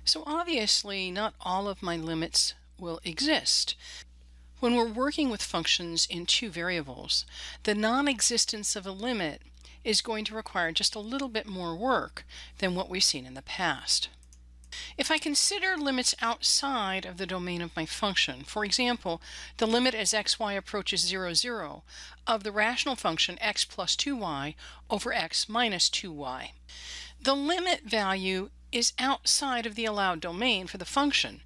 So obviously, not all of my limits will exist. When we're working with functions in two variables, the non-existence of a limit is going to require just a little bit more work than what we've seen in the past. If I consider limits outside of the domain of my function, for example, the limit as xy approaches 0, 0 of the rational function x plus 2y over x minus 2y, the limit value is outside of the allowed domain for the function.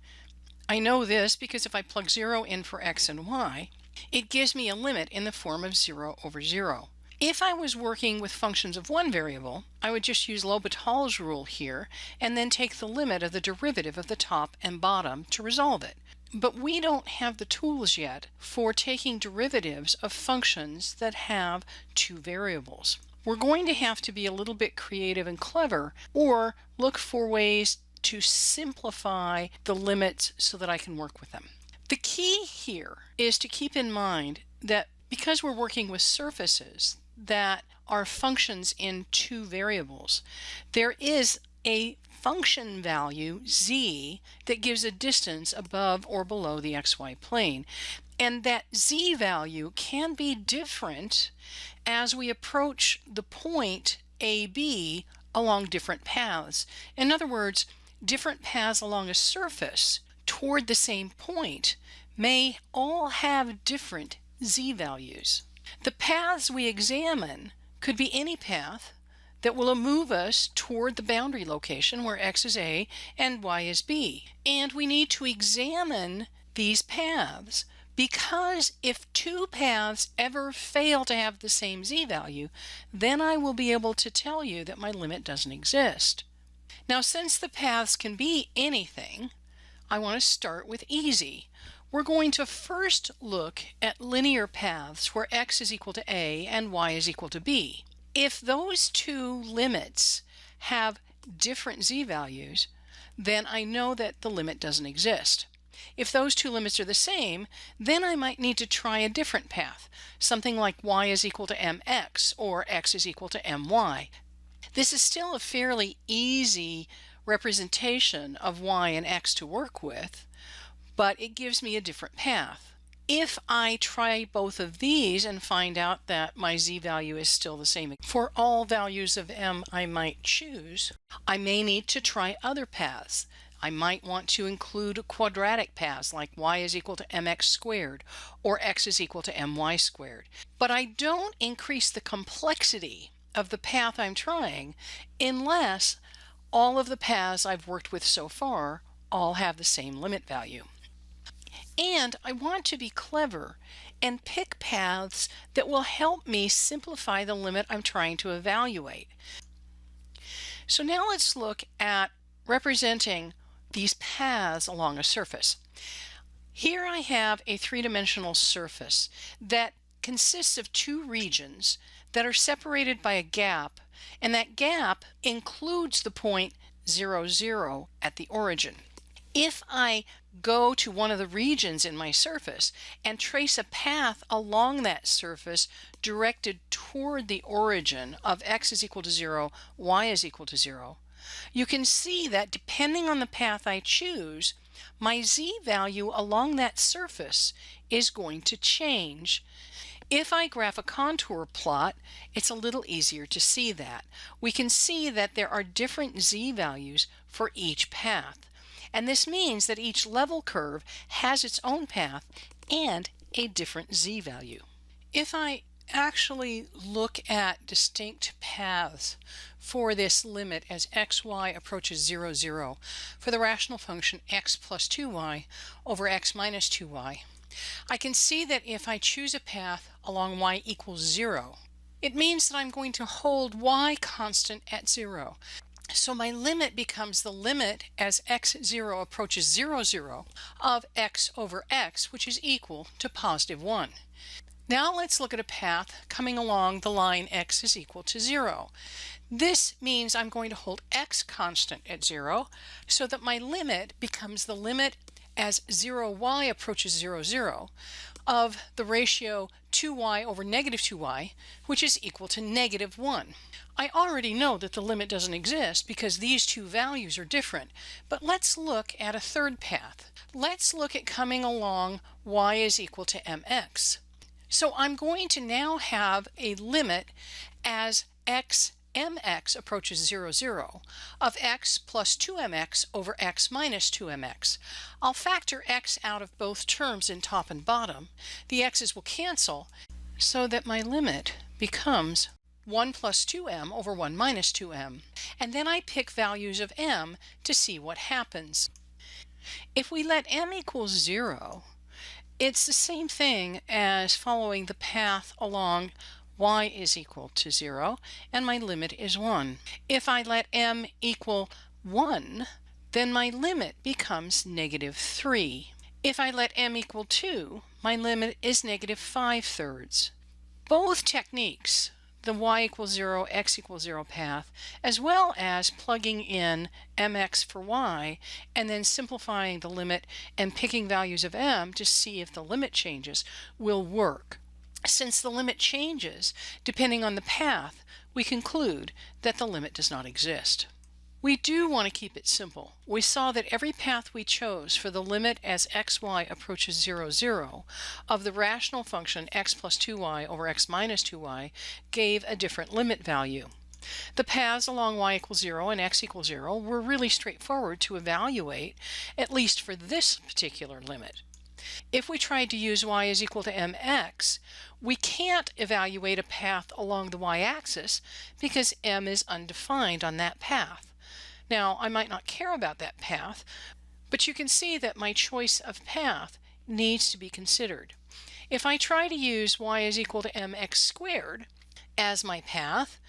I know this because if I plug 0 in for x and y, it gives me a limit in the form of 0 over 0. If I was working with functions of one variable, I would just use L'Hopital's rule here and then take the limit of the derivative of the top and bottom to resolve it. But we don't have the tools yet for taking derivatives of functions that have two variables. We're going to have to be a little bit creative and clever, or look for ways to simplify the limits so that I can work with them. The key here is to keep in mind that because we're working with surfaces that are functions in two variables, there is a function value z that gives a distance above or below the xy plane. And that z value can be different as we approach the point AB along different paths. In other words, different paths along a surface toward the same point may all have different z values. The paths we examine could be any path that will move us toward the boundary location where x is A and y is B. And we need to examine these paths because if two paths ever fail to have the same z value, then I will be able to tell you that my limit doesn't exist. Now, since the paths can be anything, I want to start with easy. We're going to first look at linear paths where x is equal to A and y is equal to B. If those two limits have different z values, then I know that the limit doesn't exist. If those two limits are the same, then I might need to try a different path, something like y is equal to mx or x is equal to my. This is still a fairly easy representation of y and x to work with, but it gives me a different path. If I try both of these and find out that my z value is still the same for all values of m I might choose, I may need to try other paths. I might want to include quadratic paths like y is equal to mx squared or x is equal to my squared. But I don't increase the complexity of the path I'm trying unless all of the paths I've worked with so far all have the same limit value. And I want to be clever and pick paths that will help me simplify the limit I'm trying to evaluate. So now let's look at representing these paths along a surface. Here I have a three-dimensional surface that consists of two regions that are separated by a gap, and that gap includes the point 0, 0 at the origin. If I go to one of the regions in my surface and trace a path along that surface directed toward the origin of x is equal to 0, y is equal to 0, you can see that depending on the path I choose, my z value along that surface is going to change. If I graph a contour plot, it's a little easier to see that. We can see that there are different z values for each path. And this means that each level curve has its own path and a different z value. If I actually look at distinct paths for this limit as xy approaches 0, 0 for the rational function x plus 2y over x minus 2y, I can see that if I choose a path along y equals 0, it means that I'm going to hold y constant at 0. So my limit becomes the limit as x0 approaches 0, 0 of x over x, which is equal to positive 1. Now let's look at a path coming along the line x is equal to 0. This means I'm going to hold x constant at 0 so that my limit becomes the limit as 0y approaches 0, 0 of the ratio 2y over negative 2y, which is equal to negative 1. I already know that the limit doesn't exist because these two values are different, but let's look at a third path. Let's look at coming along y is equal to mx. So I'm going to now have a limit as mx approaches 0, 0 of x plus 2mx over x minus 2mx. I'll factor x out of both terms in top and bottom. The x's will cancel so that my limit becomes 1 plus 2m over 1 minus 2m. And then I pick values of m to see what happens. If we let m equal 0, it's the same thing as following the path along y is equal to 0, and my limit is 1. If I let m equal 1, then my limit becomes negative 3. If I let m equal 2, my limit is negative 5/3. Both techniques, the y equals 0, x equals 0 path, as well as plugging in mx for y and then simplifying the limit and picking values of m to see if the limit changes, will work. Since the limit changes depending on the path, we conclude that the limit does not exist. We do want to keep it simple. We saw that every path we chose for the limit as xy approaches 0, 0 of the rational function x plus 2y over x minus 2y gave a different limit value. The paths along y equals 0 and x equals 0 were really straightforward to evaluate, at least for this particular limit. If we tried to use y is equal to mx, we can't evaluate a path along the y-axis because m is undefined on that path. Now, I might not care about that path, but you can see that my choice of path needs to be considered. If I try to use y is equal to mx squared as my path,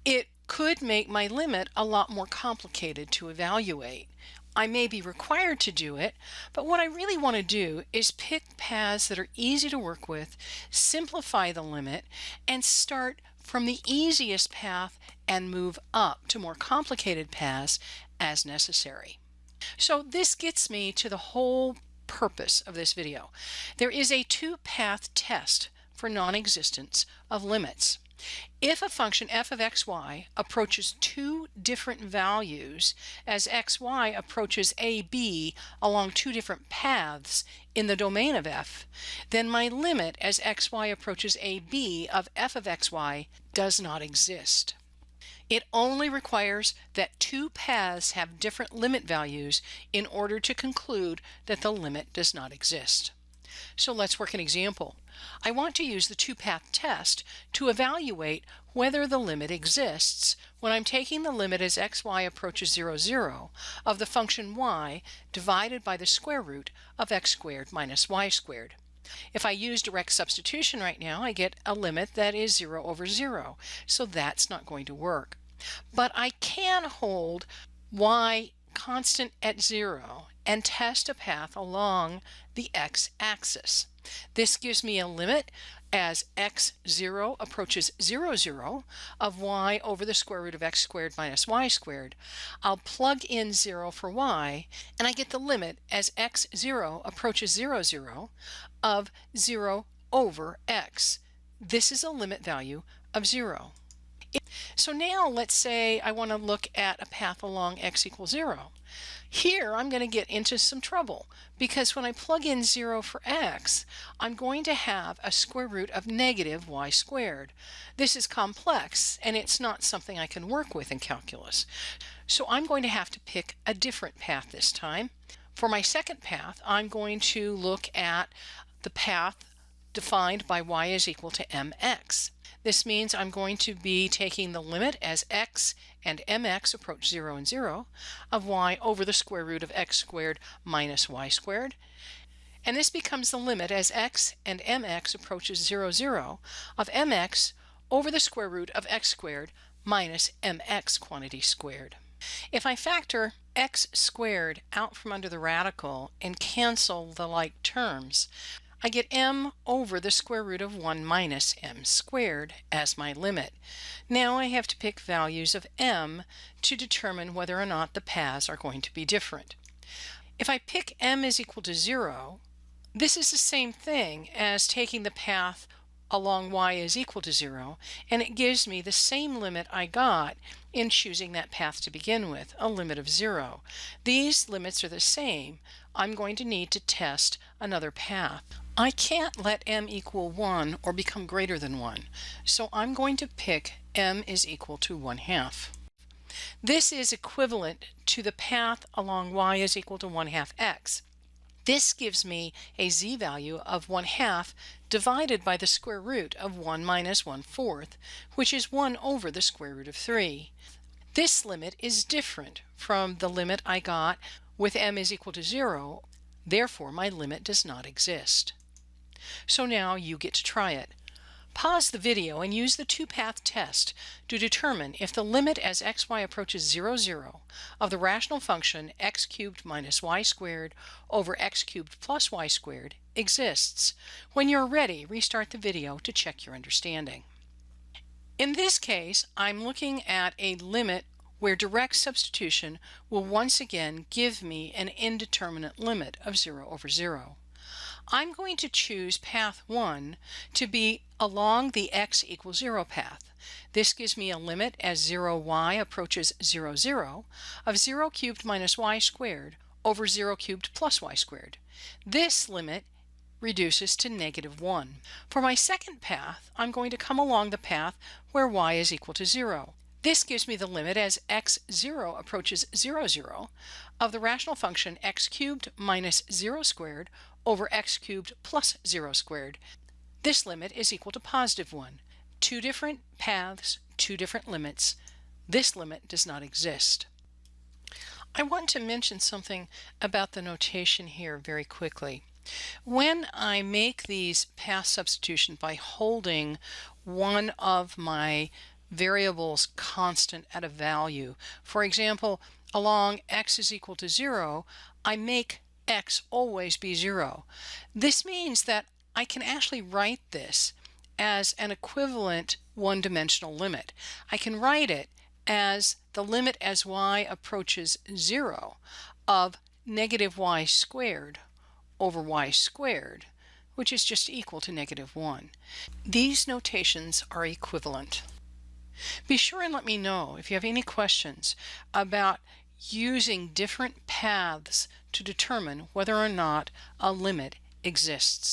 it could make my limit a lot more complicated to evaluate. I may be required to do it, but what I really want to do is pick paths that are easy to work with, simplify the limit, and start from the easiest path and move up to more complicated paths as necessary. So this gets me to the whole purpose of this video. There is a two-path test for non-existence of limits. If a function f of xy approaches two different values as xy approaches ab along two different paths in the domain of f, then my limit as xy approaches ab of f of xy does not exist. It only requires that two paths have different limit values in order to conclude that the limit does not exist. So let's work an example. I want to use the two-path test to evaluate whether the limit exists when I'm taking the limit as xy approaches 0, 0 of the function y divided by the square root of x squared minus y squared. If I use direct substitution right now, I get a limit that is 0 over 0, so that's not going to work. But I can hold y constant at 0 and test a path along the x-axis. This gives me a limit as x0 approaches 0, 0 of y over the square root of x squared minus y squared. I'll plug in 0 for y, and I get the limit as x0 approaches 0, 0 of 0 over x. This is a limit value of 0. So now let's say I want to look at a path along x equals 0. Here I'm going to get into some trouble because when I plug in 0 for x, I'm going to have a square root of negative y squared. This is complex and it's not something I can work with in calculus. So I'm going to have to pick a different path this time. For my second path, I'm going to look at the path defined by y is equal to mx. This means I'm going to be taking the limit as x and mx approach 0 and 0 of y over the square root of x squared minus y squared. And this becomes the limit as x and mx approaches 0, 0 of mx over the square root of x squared minus mx quantity squared. If I factor x squared out from under the radical and cancel the like terms, I get m over the square root of 1 minus m squared as my limit. Now I have to pick values of m to determine whether or not the paths are going to be different. If I pick m is equal to 0, This is the same thing as taking the path along y is equal to 0, and it gives me the same limit I got in choosing that path to begin with, a limit of 0. These limits are the same. I'm going to need to test another path. I can't let m equal 1 or become greater than 1, so I'm going to pick m is equal to 1/2. This is equivalent to the path along y is equal to 1/2 x. This gives me a z-value of 1/2 divided by the square root of 1 minus 1/4, which is 1 over the square root of 3. This limit is different from the limit I got with m is equal to 0, therefore my limit does not exist. So now you get to try it. Pause the video and use the two-path test to determine if the limit as xy approaches 0, 0 of the rational function x cubed minus y squared over x cubed plus y squared exists. When you're ready, restart the video to check your understanding. In this case, I'm looking at a limit where direct substitution will once again give me an indeterminate limit of 0 over 0. I'm going to choose path 1 to be along the x equals 0 path. This gives me a limit as 0y approaches 0, 0 of 0 cubed minus y squared over 0 cubed plus y squared. This limit reduces to -1. For my second path, I'm going to come along the path where y is equal to 0. This gives me the limit as x0 approaches 0, 0 of the rational function x cubed minus 0 squared over x cubed plus 0 squared. This limit is equal to +1. Two different paths, two different limits. This limit does not exist. I want to mention something about the notation here very quickly. When I make these path substitutions by holding one of my variables constant at a value, for example, along x is equal to 0, I make x always be 0. This means that I can actually write this as an equivalent one-dimensional limit. I can write it as the limit as y approaches 0 of -y squared over y squared, which is just equal to -1. These notations are equivalent. Be sure and let me know if you have any questions about using different paths to determine whether or not a limit exists.